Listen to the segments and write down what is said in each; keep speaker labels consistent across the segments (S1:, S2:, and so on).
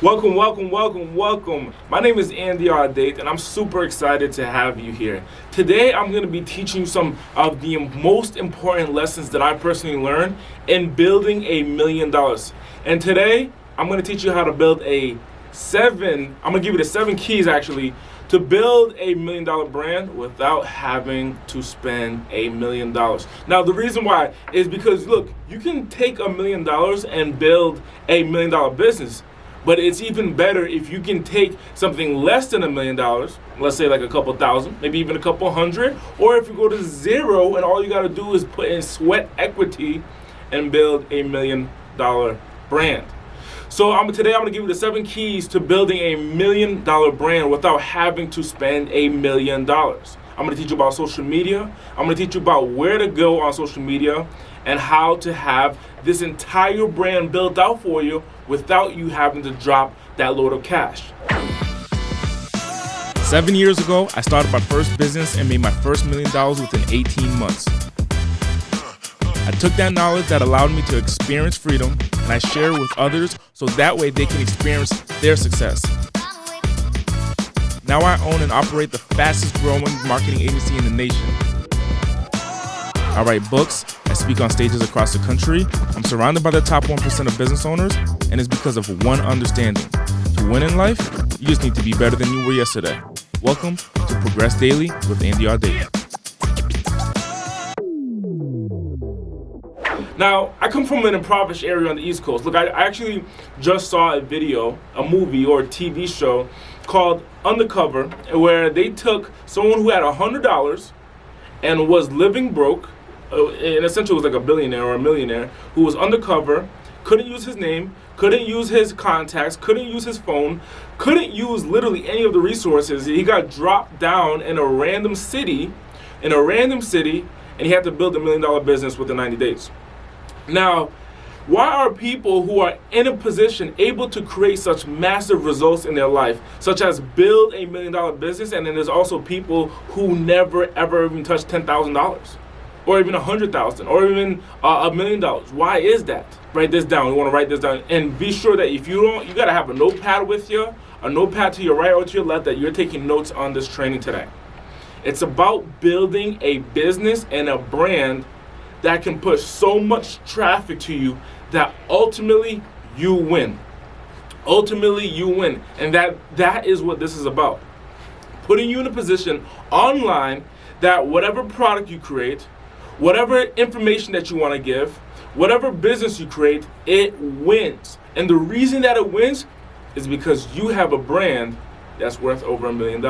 S1: Welcome. My name is Audate, and I'm super excited to have you here. Today, I'm going to be teaching you some of the most important lessons that I personally learned in building $1 million. And today, I'm going to teach you how to build I'm going to give you the 7 keys actually to build $1 million brand without having to spend $1 million. Now, the reason why is because, look, you can take $1 million and build $1 million business. But it's even better if you can take something less than $1 million, let's say like a couple thousand, maybe even a couple hundred, or if you go to zero and all you got to do is put in sweat equity and build $1 million brand. So today I'm going to give you the 7 keys to building $1 million brand without having to spend $1 million. I'm going to teach you about social media. I'm going to teach you about where to go on social media and how to have this entire brand built out for you without you having to drop that load of cash.
S2: 7 years ago, I started my first business and made my first $1 million within 18 months. I took that knowledge that allowed me to experience freedom and I share it with others so that way they can experience their success. Now I own and operate the fastest growing marketing agency in the nation. I write books, I speak on stages across the country, I'm surrounded by the top 1% of business owners, and it's because of one understanding. To win in life, you just need to be better than you were yesterday. Welcome to Progress Daily with Andy Audate.
S1: Now, I come from an impoverished area on the East Coast. Look, I actually just saw a movie or a TV show called Undercover, where they took someone who had $100 and was living broke, and essentially was like a billionaire or a millionaire, who was undercover, couldn't use his name, couldn't use his contacts, couldn't use his phone, couldn't use literally any of the resources. He got dropped down in a random city, and he had to build $1 million business within 90 days. Now, why are people who are in a position able to create such massive results in their life, such as build $1 million business, and then there's also people who never ever even touch $10,000, or even $100,000, or even $1 million? Why is that? Write this down. You want to write this down, and be sure that if you don't, you gotta have a notepad with you, a notepad to your right or to your left, that you're taking notes on this training today. It's about building a business and a brand that can push so much traffic to you that ultimately you win. And that is what this is about. Putting you in a position online that whatever product you create, whatever information that you want to give, whatever business you create, it wins. And the reason that it wins is because you have a brand that's worth over $1 million.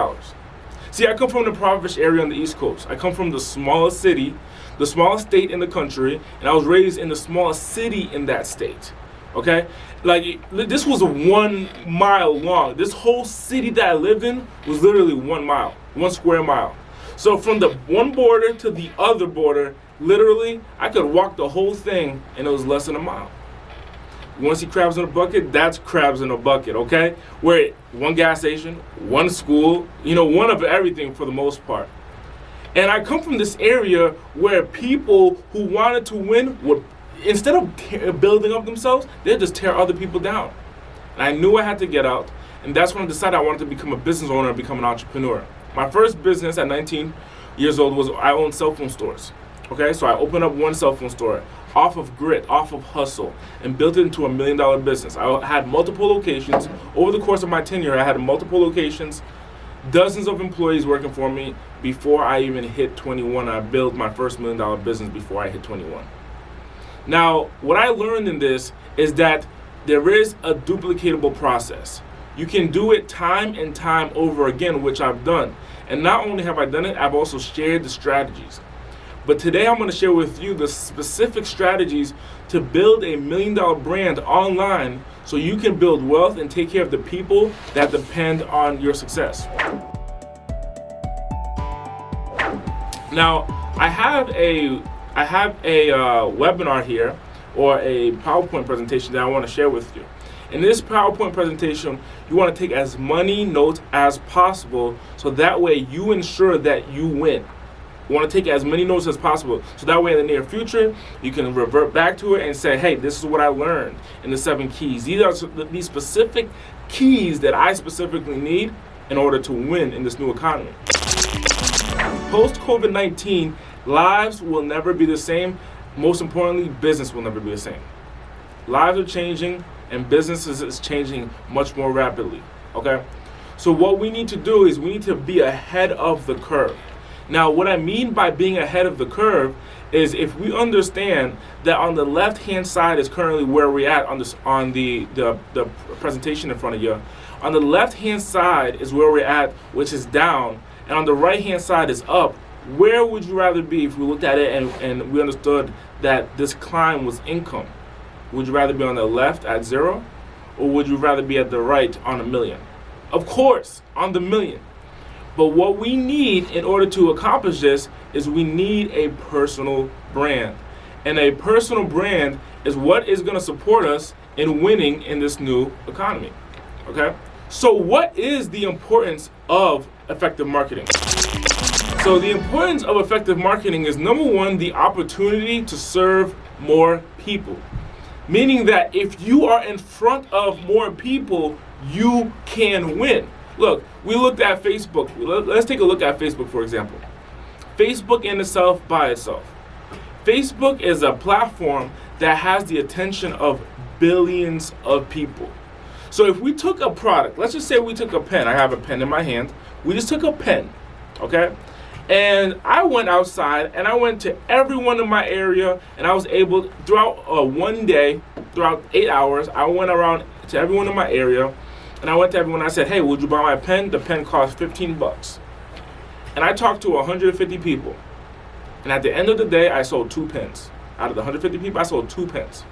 S1: See, I come from the impoverished area on the East Coast. I come from the smallest city, the smallest state in the country, and I was raised in the smallest city in that state. Okay? Like, this was 1 mile long. This whole city that I lived in was literally 1 mile, 1 square mile. So from the one border to the other border, literally, I could walk the whole thing and it was less than a mile. You want to see crabs in a bucket? That's crabs in a bucket, okay? Where 1 gas station, 1 school, one of everything for the most part. And I come from this area where people who wanted to win would, instead of building up themselves, they'd just tear other people down. And I knew I had to get out, and that's when I decided I wanted to become a business owner and become an entrepreneur. My first business at 19 years old was I owned cell phone stores. Okay, so I opened up 1 cell phone store off of grit, off of hustle, and built it into $1 million business. I had multiple locations. Over the course of my tenure, I had multiple locations, dozens of employees working for me before I even hit 21. I built my first $1 million business before I hit 21. Now, what I learned in this is that there is a duplicatable process. You can do it time and time over again, which I've done. And not only have I done it, I've also shared the strategies. But today I'm going to share with you the specific strategies to build $1 million brand online so you can build wealth and take care of the people that depend on your success. Now, I have a webinar here, or a PowerPoint presentation that I want to share with you. In this PowerPoint presentation, you want to take as many notes as possible so that way you ensure that you win. You want to take as many notes as possible so that way in the near future you can revert back to it and say, hey, this is what I learned in the 7 keys. These are these specific keys that I specifically need in order to win in this new economy. Post-COVID-19, lives will never be the same. Most importantly, business will never be the same. Lives are changing and businesses is changing much more rapidly, okay? So what we need to do is we need to be ahead of the curve. Now, what I mean by being ahead of the curve is if we understand that on the left-hand side is currently where we're at on the presentation in front of you. On the left-hand side is where we're at, which is down, and on the right-hand side is up. Where would you rather be if we looked at it and we understood that this climb was income? Would you rather be on the left at 0, or would you rather be at the right on 1,000,000? Of course, on the 1,000,000. But what we need in order to accomplish this is we need a personal brand. And a personal brand is what is going to support us in winning in this new economy. Okay? So what is the importance of effective marketing? So the importance of effective marketing is, number one, the opportunity to serve more people. Meaning that if you are in front of more people, you can win. Look, we looked at Facebook. Let's take a look at Facebook, for example. Facebook in itself, by itself. Facebook is a platform that has the attention of billions of people. So if we took a product, let's just say we took a pen. I have a pen in my hand. We just took a pen, okay? And I went outside and I went to everyone in my area, and I was able, throughout one day, throughout 8 hours, I went around to everyone in my area. And I went to everyone and I said, hey, would you buy my pen? The pen costs $15. And I talked to 150 people. And at the end of the day, I sold 2 pens. Out of the 150 people, I sold 2 pens.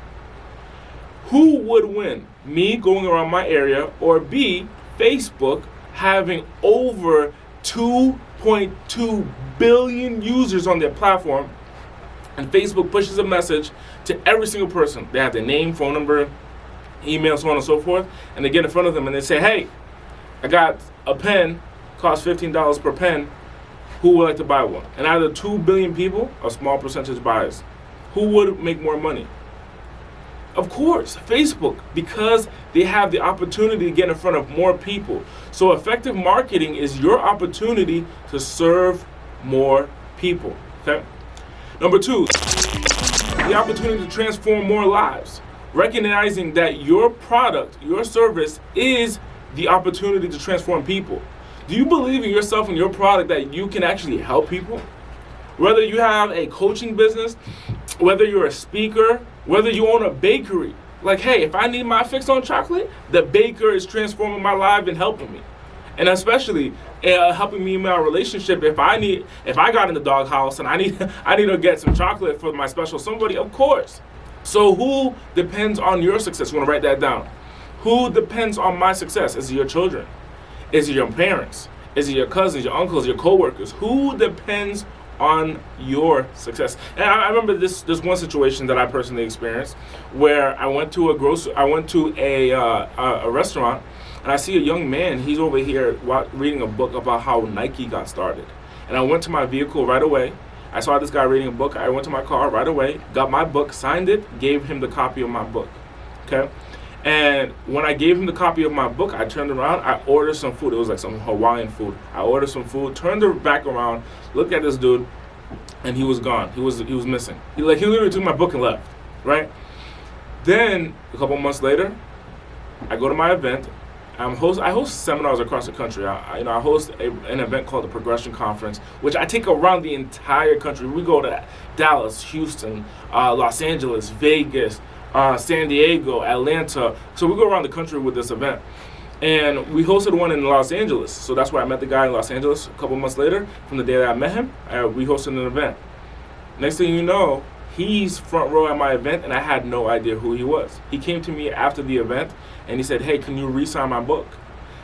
S1: Who would win? Me going around my area, or B, Facebook having over 2.2 billion users on their platform, and Facebook pushes a message to every single person. They have their name, phone number, email, so on and so forth, and they get in front of them and they say, hey, I got a pen, costs $15 per pen, who would like to buy one? And out of the 2 billion people, a small percentage buys. Who would make more money? Of course, Facebook, because they have the opportunity to get in front of more people. So effective marketing is your opportunity to serve more people, okay? Number 2, the opportunity to transform more lives. Recognizing that your product, your service is the opportunity to transform people. Do you believe in yourself and your product that you can actually help people? Whether you have a coaching business, whether you're a speaker, whether you own a bakery. Like, hey, if I need my fix on chocolate, the baker is transforming my life and helping me. And especially helping me in my relationship. If I got in the doghouse and I need to get some chocolate for my special somebody, of course. So who depends on your success? You want to write that down. Who depends on my success? Is it your children? Is it your parents? Is it your cousins, your uncles, your coworkers? Who depends on your success? And I remember this one situation that I personally experienced, where I went to a restaurant, and I see a young man. He's over here reading a book about how Nike got started. And I went to my vehicle right away. I saw this guy reading a book. I went to my car right away, got my book, signed it, gave him the copy of my book, okay? And when I gave him the copy of my book, I turned around, I ordered some food. It was like some Hawaiian food. I ordered some food, turned it back around, looked at this dude, and he was gone. He was missing. He literally took my book and left, right? Then, a couple months later, I go to my event. I host seminars across the country. I host an event called the Progression Conference, which I take around the entire country. We go to Dallas, Houston, Los Angeles, Vegas, San Diego, Atlanta. So we go around the country with this event. And we hosted one in Los Angeles. So that's where I met the guy in Los Angeles a couple months later. From the day that I met him, we hosted an event. Next thing you know, he's front row at my event, and I had no idea who he was. He came to me after the event, and he said, hey, can you re-sign my book?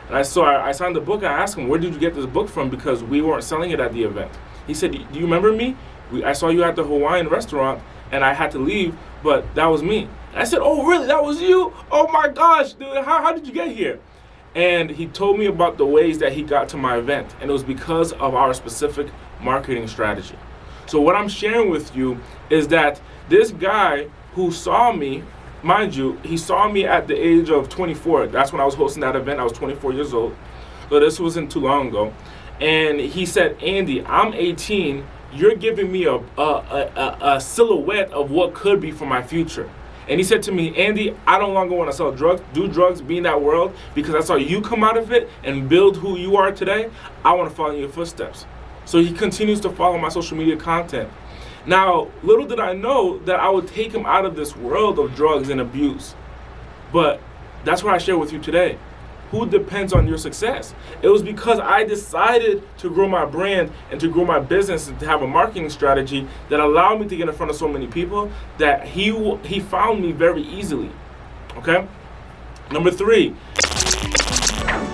S1: And I signed the book, and I asked him, where did you get this book from? Because we weren't selling it at the event. He said, do you remember me? I saw you at the Hawaiian restaurant, and I had to leave, but that was me. And I said, oh, really? That was you? Oh, my gosh, dude, how did you get here? And he told me about the ways that he got to my event, and it was because of our specific marketing strategy. So what I'm sharing with you is that this guy who saw me mind you, he saw me at the age of 24. That's when I was hosting that event. I was 24 years old. So this wasn't too long ago. And he said, Andy, I'm 18. You're giving me a silhouette of what could be for my future. And he said to me, Andy, I no longer want to sell drugs, do drugs, be in that world, because I saw you come out of it and build who you are today. I want to follow in your footsteps. So he continues to follow my social media content. Now, little did I know that I would take him out of this world of drugs and abuse. But that's what I share with you today. Who depends on your success? It was because I decided to grow my brand and to grow my business and to have a marketing strategy that allowed me to get in front of so many people that he found me very easily. Okay? Number 3,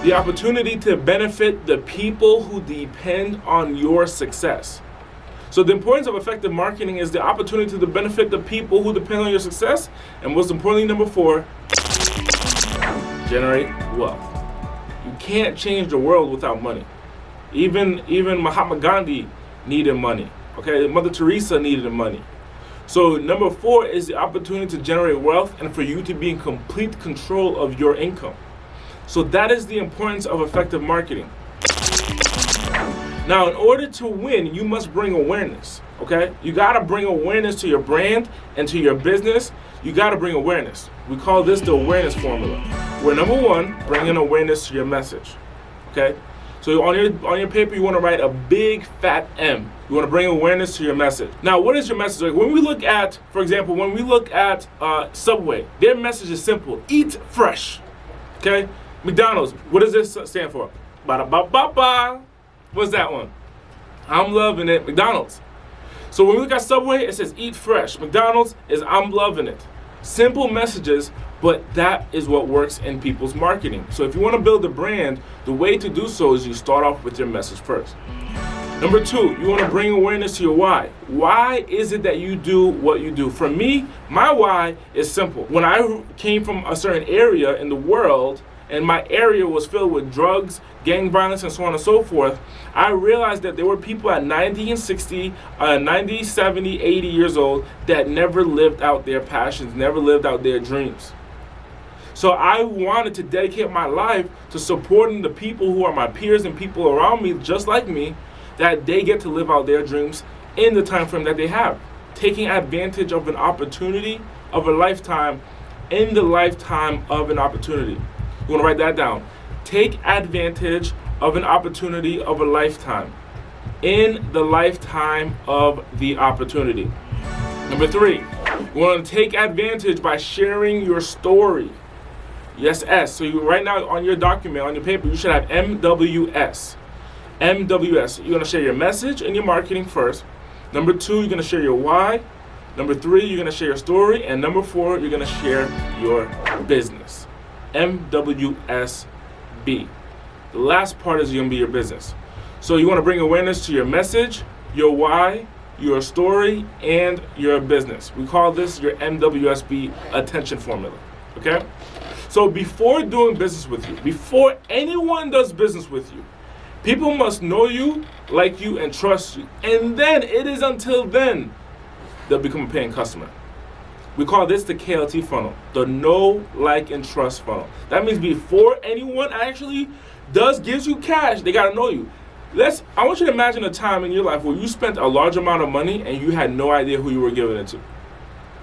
S1: the opportunity to benefit the people who depend on your success. So the importance of effective marketing is the opportunity to benefit the people who depend on your success. And most importantly, number 4, generate wealth. You can't change the world without money. Even Mahatma Gandhi needed money. Okay, Mother Teresa needed money. So number 4 is the opportunity to generate wealth and for you to be in complete control of your income. So that is the importance of effective marketing. Now, in order to win, you must bring awareness, okay? You gotta bring awareness to your brand and to your business. You gotta bring awareness. We call this the awareness formula. Where number 1, bringing awareness to your message, okay? So on your paper, you wanna write a big fat M. You wanna bring awareness to your message. Now, what is your message? Like when we look at, for example, when we look at Subway, their message is simple: eat fresh, okay? McDonald's, what does this stand for? Ba-da-ba-ba-ba. What's that one? I'm loving it. McDonald's. So when we look at Subway, it says eat fresh. McDonald's is I'm loving it. Simple messages, but that is what works in people's marketing. So if you want to build a brand, the way to do so is you start off with your message first. Number 2, you want to bring awareness to your why. Why is it that you do what you do? For me, my why is simple. When I came from a certain area in the world, and my area was filled with drugs, gang violence, and so on and so forth, I realized that there were people at 90 and 60, 90, 70, 80 years old that never lived out their passions, never lived out their dreams. So I wanted to dedicate my life to supporting the people who are my peers and people around me, just like me, that they get to live out their dreams in the time frame that they have, taking advantage of an opportunity of a lifetime in the lifetime of an opportunity. You want to write that down. Take advantage of an opportunity of a lifetime in the lifetime of the opportunity. Number 3, you want to take advantage by sharing your story. Yes, S. So you right now on your document, on your paper, you should have MWS. MWS. You're going to share your message and your marketing first. Number 2, you're going to share your why. Number 3, you're going to share your story. And number 4, you're going to share your business. MWSB. The last part is going to be your business. So you want to bring awareness to your message, your why, your story, and your business. We call this your MWSB attention formula. Okay? So before doing business with you, before anyone does business with you, people must know you, like you, and trust you. And then, it is until then, they'll become a paying customer. We call this the KLT funnel, the know, like, and trust funnel. That means before anyone actually gives you cash, they gotta know you. I want you to imagine a time in your life where you spent a large amount of money and you had no idea who you were giving it to.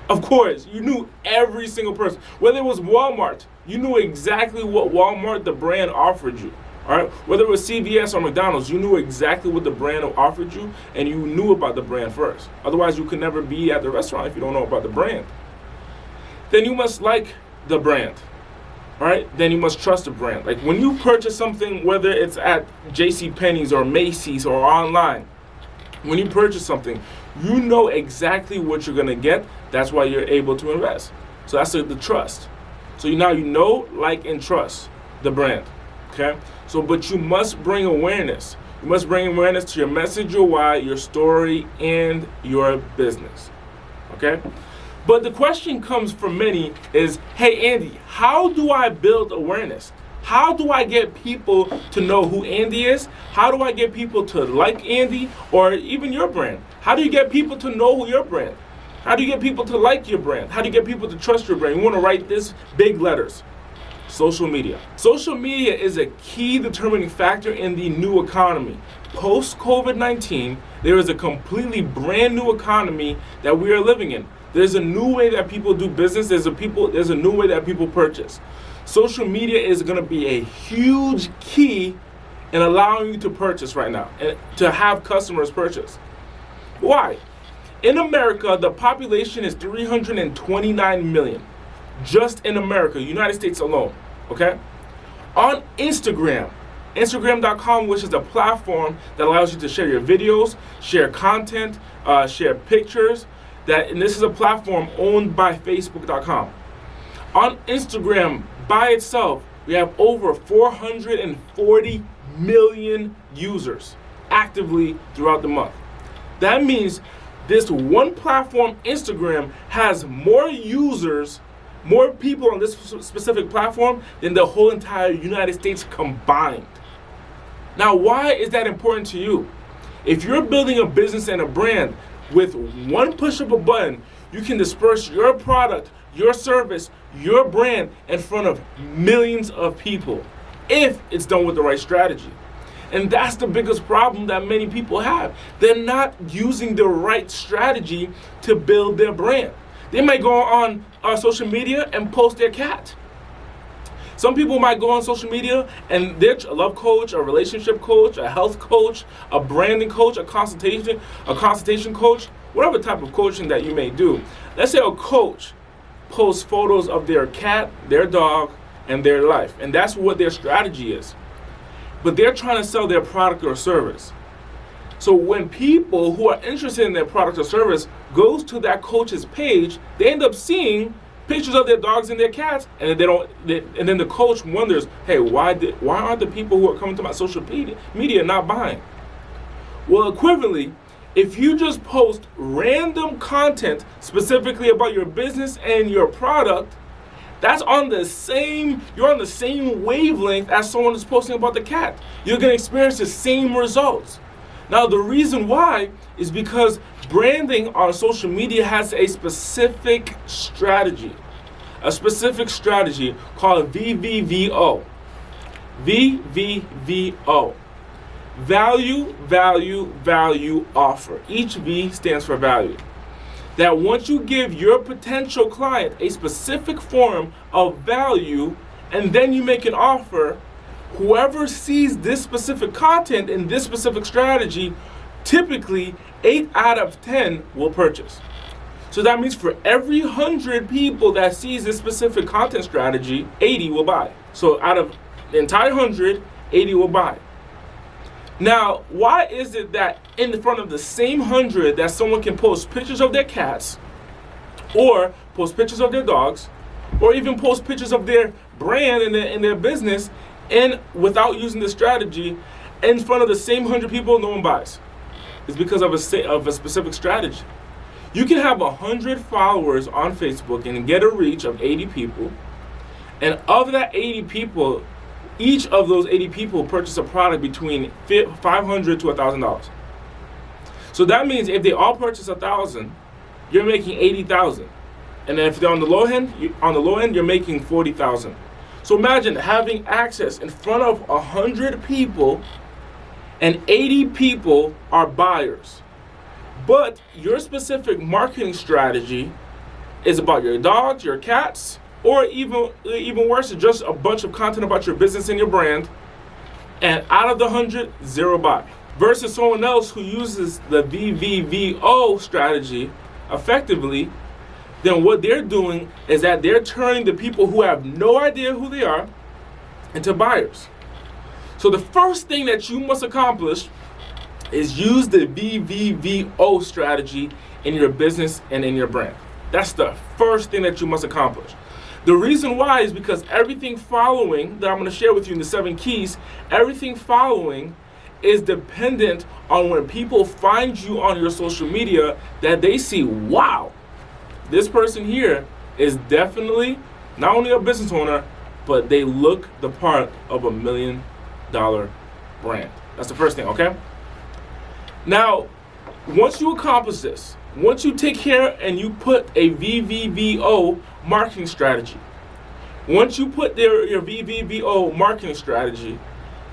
S1: Of course, you knew every single person. Whether it was Walmart, you knew exactly what Walmart, the brand, offered you. All right? Whether it was CVS or McDonald's, you knew exactly what the brand offered you, and you knew about the brand first. Otherwise, you could never be at the restaurant if you don't know about the brand. Then you must like the brand. All right? Then you must trust the brand. Like when you purchase something, whether it's at JCPenney's or Macy's or online, when you purchase something, you know exactly what you're going to get. That's why you're able to invest. So that's the trust. So now you know, like, and trust the brand. Okay? So, but you must bring awareness. You must bring awareness to your message, your why, your story, and your business. Okay? But the question comes from many is, hey, Andy, how do I build awareness? How do I get people to know who Andy is? How do I get people to like Andy or even your brand? How do you get people to know who your brand? How do you get people to like your brand? How do you get people to trust your brand? You want to write this big letters. Social media. Social media is a key determining factor in the new economy. Post COVID-19, there is a completely brand new economy that we are living in. There's a new way that people do business. There's a new way that people purchase. Social media is going to be a huge key in allowing you to purchase right now and to have customers purchase. Why? In America, the population is 329 million. Just in America, United States alone, okay? On Instagram.com, which is a platform that allows you to share your videos, share content, share pictures, and this is a platform owned by Facebook.com. On Instagram by itself, we have over 440 million users actively throughout the month. That means this one platform, Instagram, has more users, more people on this specific platform than the whole entire United States combined. Now, why is that important to you? If you're building a business and a brand, with one push of a button, you can disperse your product, your service, your brand in front of millions of people if it's done with the right strategy. And that's the biggest problem that many people have. They're not using the right strategy to build their brand. They might go on social media and post their cat. Some people might go on social media and they're a love coach, a relationship coach, a health coach, a branding coach, a consultation coach, whatever type of coaching that you may do. Let's say a coach posts photos of their cat, their dog, and their life. And that's what their strategy is. But they're trying to sell their product or service. So when people who are interested in their product or service goes to that coach's page, they end up seeing pictures of their dogs and their cats, and then the coach wonders, hey, why aren't the people who are coming to my social media not buying? Well, equivalently, if you just post random content specifically about your business and your product, you're on the same wavelength as someone who's posting about the cat. You're going to experience the same results. Now, the reason why is because branding on social media has a specific strategy called VVVO. VVVO. Value, value, value, offer. Each V stands for value. That once you give your potential client a specific form of value and then you make an offer, whoever sees this specific content and this specific strategy, typically 8 out of 10 will purchase. So that means for every 100 people that sees this specific content strategy, 80 will buy. So out of the entire 100, 80 will buy. Now, why is it that in front of the same 100 that someone can post pictures of their cats, or post pictures of their dogs, or even post pictures of their brand and their business, and without using the strategy, in front of the same 100 people, no one buys? It's because of a specific strategy. You can have 100 followers on Facebook and get a reach of 80 people, and of that 80 people, each of those 80 people purchase a product between $500 to $1,000. So that means if they all purchase 1,000, you're making 80,000. And then if they're on the low end, you're making 40,000. So imagine having access in front of 100 people, and 80 people are buyers. But your specific marketing strategy is about your dogs, your cats, or even worse, just a bunch of content about your business and your brand, and out of the 100, 0 buy. Versus someone else who uses the VVVO strategy effectively, then what they're doing is that they're turning the people who have no idea who they are into buyers. So the first thing that you must accomplish is use the VVVO strategy in your business and in your brand. That's the first thing that you must accomplish. The reason why is because everything following that I'm going to share with you in the 7 keys, everything following is dependent on when people find you on your social media, that they see, wow, this person here is definitely not only a business owner, but they look the part of $1 million brand. That's the first thing, okay? Now, once you accomplish this, once you take care and you put a VVVO marketing strategy, once you put your VVVO marketing strategy,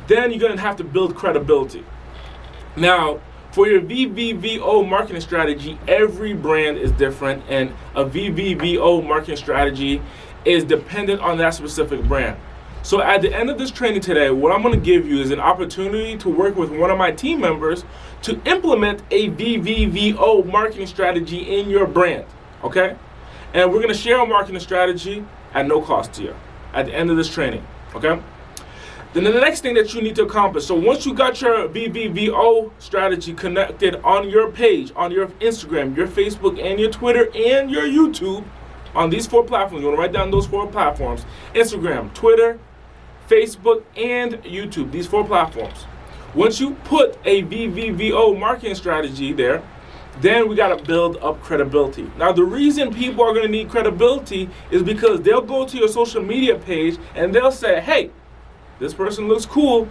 S1: then you're going to have to build credibility. Now, for your VVVO marketing strategy, every brand is different, and a VVVO marketing strategy is dependent on that specific brand. So at the end of this training today, what I'm going to give you is an opportunity to work with one of my team members to implement a VVVO marketing strategy in your brand, okay? And we're going to share a marketing strategy at no cost to you at the end of this training, okay? Then the next thing that you need to accomplish, so once you got your VVVO strategy connected on your page, on your Instagram, your Facebook, and your Twitter, and your YouTube, on these 4 platforms, you want to write down those 4 platforms, Instagram, Twitter, Facebook, and YouTube, these 4 platforms. Once you put a VVVO marketing strategy there, then we got to build up credibility. Now, the reason people are going to need credibility is because they'll go to your social media page and they'll say, hey, this person looks cool,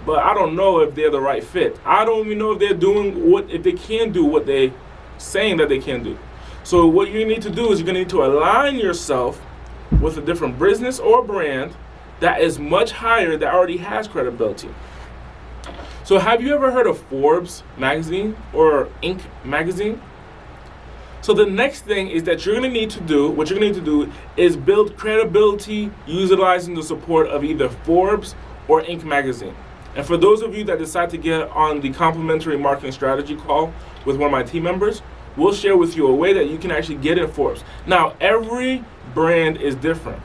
S1: but I don't know if they're the right fit. I don't even know if they're doing if they can do what they're saying that they can do. So what you need to do is you're going to need to align yourself with a different business or brand that is much higher, that already has credibility. So have you ever heard of Forbes magazine or Inc. magazine? So the next thing is that you're going to need to do, what you're going to need to do is build credibility utilizing the support of either Forbes or Inc. magazine. And for those of you that decide to get on the complimentary marketing strategy call with one of my team members, we'll share with you a way that you can actually get in Forbes. Now, every brand is different.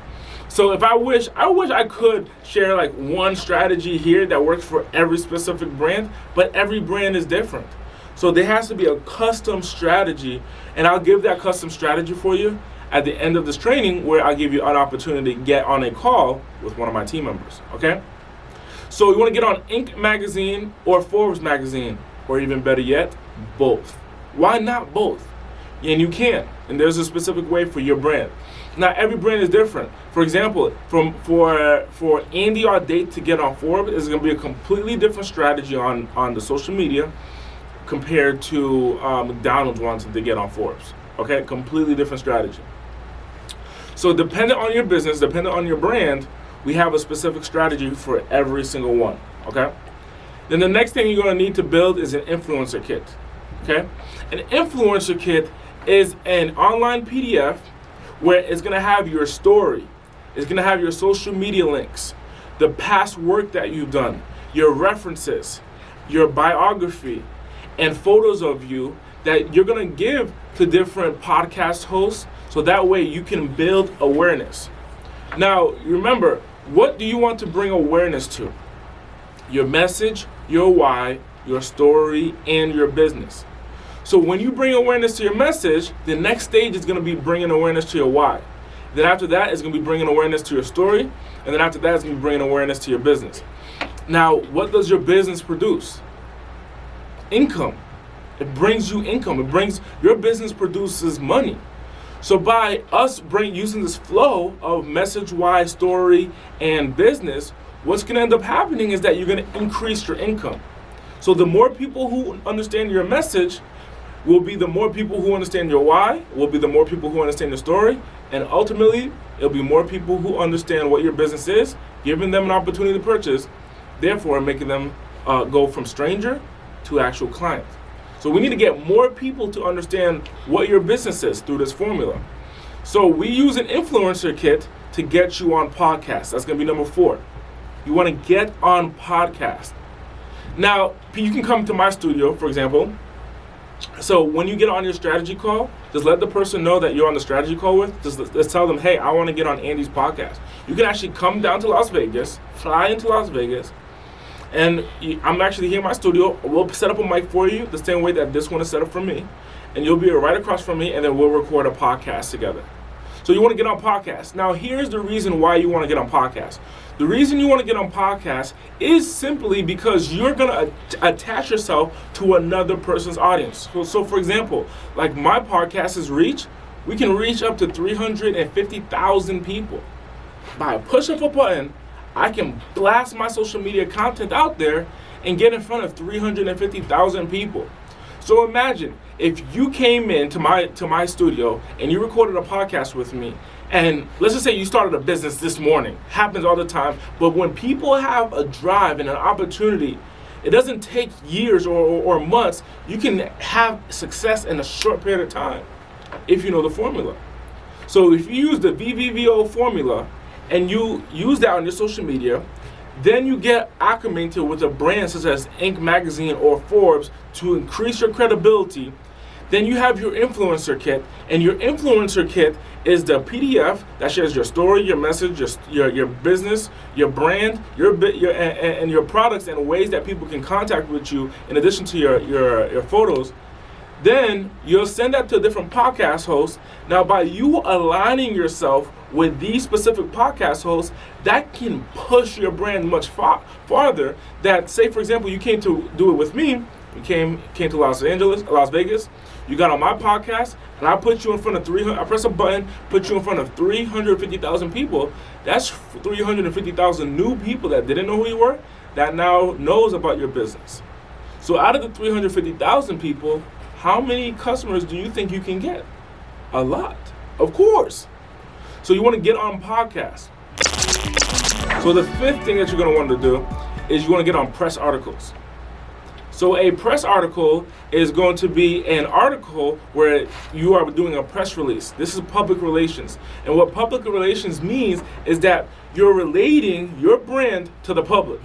S1: So if I wish I could share like one strategy here that works for every specific brand, but every brand is different. So there has to be a custom strategy, and I'll give that custom strategy for you at the end of this training, where I'll give you an opportunity to get on a call with one of my team members, okay? So you want to get on Inc. magazine or Forbes magazine, or even better yet, both. Why not both? And you can, and there's a specific way for your brand. Now, every brand is different. For example, for Andy Audate to get on Forbes is going to be a completely different strategy on the social media compared to McDonald's wanting to get on Forbes. Okay, completely different strategy. So dependent on your business, dependent on your brand, we have a specific strategy for every single one. Okay. Then the next thing you're going to need to build is an influencer kit. Okay, an influencer kit is an online PDF where it's going to have your story, it's going to have your social media links, the past work that you've done, your references, your biography, and photos of you that you're going to give to different podcast hosts, so that way you can build awareness. Now, remember, what do you want to bring awareness to? Your message, your why, your story, and your business. So when you bring awareness to your message, the next stage is going to be bringing awareness to your why. Then after that, it's going to be bringing awareness to your story. And then after that, it's going to be bringing awareness to your business. Now, what does your business produce? Income. It brings you income. Your business produces money. So by us using this flow of message, why, story, and business, what's going to end up happening is that you're going to increase your income. So the more people who understand your message will be the more people who understand your why, will be the more people who understand your story, and ultimately, it'll be more people who understand what your business is, giving them an opportunity to purchase, therefore making them go from stranger to actual client. So we need to get more people to understand what your business is through this formula. So we use an influencer kit to get you on podcasts. That's going to be number 4. You want to get on podcast. Now, you can come to my studio, for example. So when you get on your strategy call, just let the person know that you're on the strategy call with. Just tell them, hey, I want to get on Andy's podcast. You can actually come down to Las Vegas, fly into Las Vegas, and I'm actually here in my studio. We'll set up a mic for you the same way that this one is set up for me. And you'll be right across from me, and then we'll record a podcast together. So you want to get on podcasts. Now, here's the reason why you want to get on podcasts. The reason you want to get on podcasts is simply because you're going to attach yourself to another person's audience. So for example, like my podcast's reach, we can reach up to 350,000 people. By a push of a button, I can blast my social media content out there and get in front of 350,000 people. So imagine if you came into my studio and you recorded a podcast with me, and let's just say you started a business this morning. Happens all the time. But when people have a drive and an opportunity, it doesn't take years or months. You can have success in a short period of time if you know the formula. So if you use the VVVO formula and you use that on your social media, then you get acclimated with a brand such as Inc. magazine or Forbes to increase your credibility. Then you have your influencer kit, and your influencer kit is the PDF that shares your story, your message, your business, your brand, and your products, and ways that people can contact with you in addition to your photos. Then you'll send that to different podcast hosts. Now, by you aligning yourself with these specific podcast hosts, that can push your brand much farther. That, say, for example, you came to do it with me. You came to Las Vegas. You got on my podcast, and I put you in front of 300. I press a button, put you in front of 350,000 people. That's 350,000 new people that didn't know who you were, that now knows about your business. So out of the 350,000 people, how many customers do you think you can get? A lot, of course. So you want to get on podcasts. So the fifth thing that you're going to want to do is you want to get on press articles. So a press article is going to be an article where you are doing a press release. This is public relations. And what public relations means is that you're relating your brand to the public.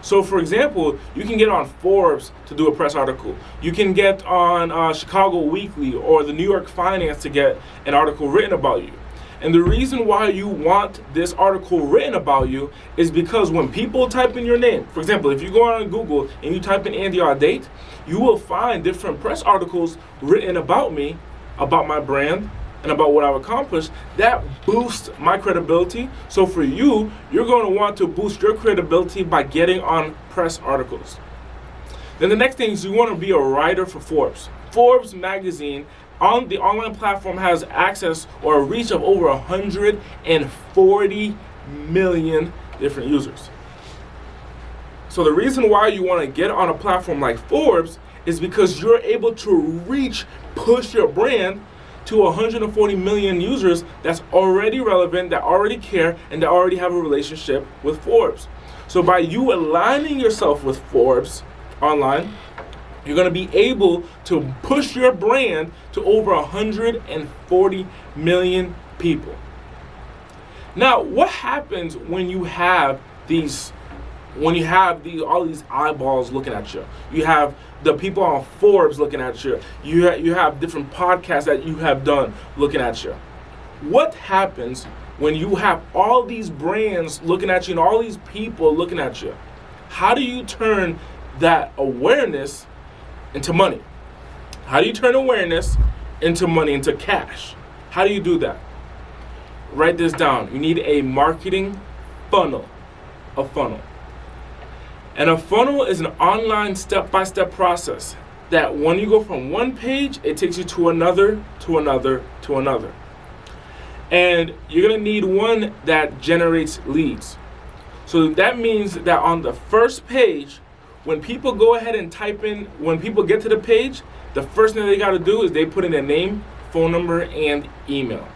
S1: So for example, you can get on Forbes to do a press article. You can get on Chicago Weekly or the New York Finance to get an article written about you. And the reason why you want this article written about you is because when people type in your name, for example, if you go on Google and you type in Andy Audate, you will find different press articles written about me, about my brand, and about what I've accomplished. That boosts my credibility. So for you, you're going to want to boost your credibility by getting on press articles. Then the next thing is you want to be a writer for Forbes. Forbes magazine on the online platform has access or a reach of over 140 million different users. So the reason why you want to get on a platform like Forbes is because you're able to push your brand to 140 million users that's already relevant, that already care, and that already have a relationship with Forbes. So by you aligning yourself with Forbes online, you're going to be able to push your brand to over 140 million people. Now, what happens when you have all these eyeballs looking at you? You have the people on Forbes looking at you. You have different podcasts that you have done looking at you. What happens when you have all these brands looking at you and all these people looking at you? How do you turn that awareness into money? How do you turn awareness into money, into cash? How do you do that? Write this down. You need a marketing funnel. A funnel. And a funnel is an online step-by-step process that when you go from one page, it takes you to another, to another, to another. And you're going to need one that generates leads. So that means that on the first page, when people go ahead and when people get to the page, the first thing they got to do is they put in their name, phone number, and email.